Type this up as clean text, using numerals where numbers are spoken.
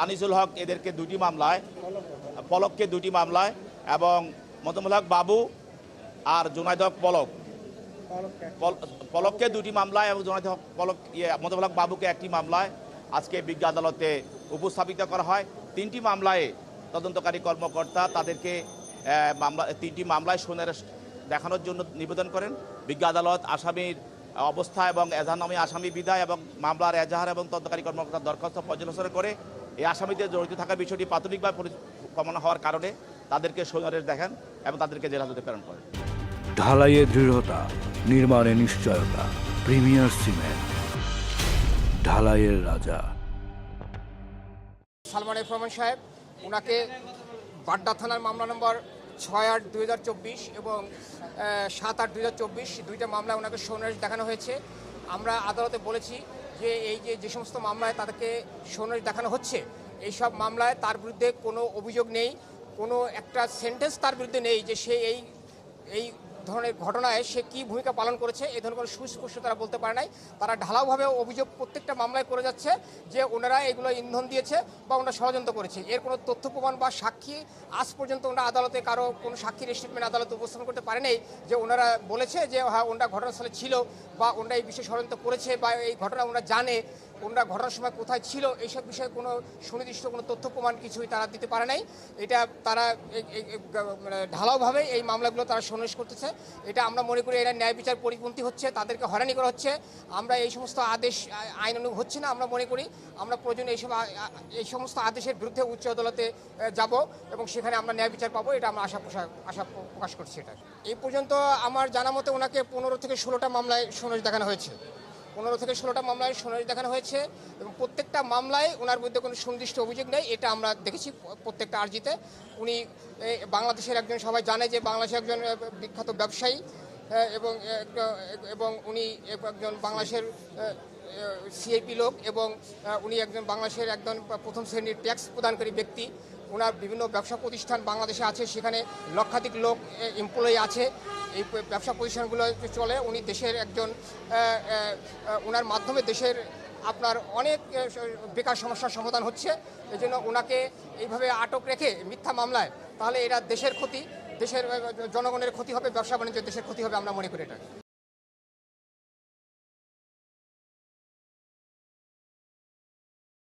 আনিসুল হক এদেরকে দুটি মামলায়, পলককে দুটি মামলায়, এবং মোজাম্মেল হক বাবু আর জুনায়েদ হক পলককে দুটি মামলায় এবং জুনায়েদ হক মোজাম্মেল হক বাবুকে একটি মামলায় আজকে বিজ্ঞ আদালতে উপস্থাপিত করা হয়। তিনটি মামলায় তদন্তকারী কর্মকর্তা তাদেরকে তিনটি মামলায় সুনারেশ দেখানোর জন্য নিবেদন করেন। বিজ্ঞ আদালত আসামির অবস্থা এবং এজাহারনামী আসামি বিদায় এবং মামলার এজাহার এবং তদন্তকারী কর্মকর্তার দরখাস্ত পর্যালোচনা করে এই আসামিদের জড়িত থাকার বিষয়টি প্রাথমিকভাবে প্রমাণ হওয়ার কারণে তাদেরকে সুনারেশ দেখান এবং তাদেরকে জেল হাজতে প্রেরণ করেন। ঢালাইয়ে দৃঢ়তা, নির্মাণে নিশ্চয়তা, প্রিমিয়ার সিমেন্ট, ঢালাইয়ের রাজা। সালমান এফ রহমান সাহেব, ওনাকে বাড্ডা থানার মামলা নম্বর 6/8/2024 এবং 7/8/2024 দুইটা মামলায় ওনাকে সুনারেশ দেখানো হয়েছে। আমরা আদালতে বলেছি যে এই যে সমস্ত মামলায় তাদেরকে সুনারেশ দেখানো হচ্ছে, এইসব মামলায় তার বিরুদ্ধে কোনো অভিযোগ নেই, কোনো একটা সেন্টেন্স তার বিরুদ্ধে নেই যে সে এই ধরনের ঘটনায় সে কী ভূমিকা পালন করেছে, এই ধরনের কোনো সুস্পষ্ট তারা বলতে পারে নাই। তারা ঢালাওভাবে অভিযোগ প্রত্যেকটা মামলায় করে যাচ্ছে যে ওনারা এগুলো ইন্ধন দিয়েছে বা ওনারা ষড়যন্ত্র করেছে। এর কোনো তথ্য প্রমাণ বা সাক্ষী আজ পর্যন্ত ওনারা আদালতে কারো কোনো সাক্ষীর স্টেটমেন্ট আদালতে উপস্থাপন করতে পারে নাই যে ওনারা বলেছে যে হ্যাঁ ওনারা ঘটনাস্থলে ছিল বা ওনারা এই বিষয়ে ষড়যন্ত্র করেছে বা এই ঘটনা ওনারা জানে, ওনারা ঘটনার সময় কোথায় ছিল, এইসব বিষয়ে কোনো সুনির্দিষ্ট কোনো তথ্য প্রমাণ কিছুই তারা দিতে পারে নাই। এটা তারা ঢালাওভাবে এই মামলাগুলো তারা সুনারেশ করতেছে। এটা আমরা মনে করি এরা ন্যায় বিচার পরিপন্থী হচ্ছে, তাদেরকে হয়রানি করা হচ্ছে। আমরা এই সমস্ত আদেশ আইন অনুগ হচ্ছে না, আমরা মনে করি আমরা প্রয়োজনে এই সমস্ত আদেশের বিরুদ্ধে উচ্চ আদালতে যাব এবং সেখানে আমরা ন্যায় বিচার পাবো, এটা আমরা আশা প্রকাশ করছি। এটা এই পর্যন্ত আমার জানা মতে ওনাকে 15 থেকে 16টা মামলায় সুনারেশ দেখানো হয়েছে। 15 থেকে 16টা মামলায় সুনারেশ দেখানো হয়েছে এবং প্রত্যেকটা মামলায় ওনার বিরুদ্ধে কোনো সুনির্দিষ্ট অভিযোগ নেই, এটা আমরা দেখেছি প্রত্যেকটা আর্জিতে। উনি বাংলাদেশের একজন, সবাই জানে যে বাংলাদেশের একজন বিখ্যাত ব্যবসায়ী এবং উনি একজন বাংলাদেশের সিআইপি লোক এবং উনি একজন বাংলাদেশের একজন প্রথম শ্রেণীর ট্যাক্স প্রদানকারী ব্যক্তি। ওনার বিভিন্ন ব্যবসা প্রতিষ্ঠান বাংলাদেশে আছে, সেখানে লক্ষাধিক লোক এমপ্লয়ি আছে, এই ব্যবসা প্রতিষ্ঠানগুলো চলে। উনি দেশের একজন, ওনার মাধ্যমে দেশের আপনার অনেক বেকার সমস্যার সমাধান হচ্ছে। এই জন্য ওনাকে এইভাবে আটক রেখে মিথ্যা মামলায়, তাহলে এরা দেশের ক্ষতি, দেশের জনগণের ক্ষতি হবে, ব্যবসা বাণিজ্যের দেশের ক্ষতি হবে, আমরা মনে করি এটা।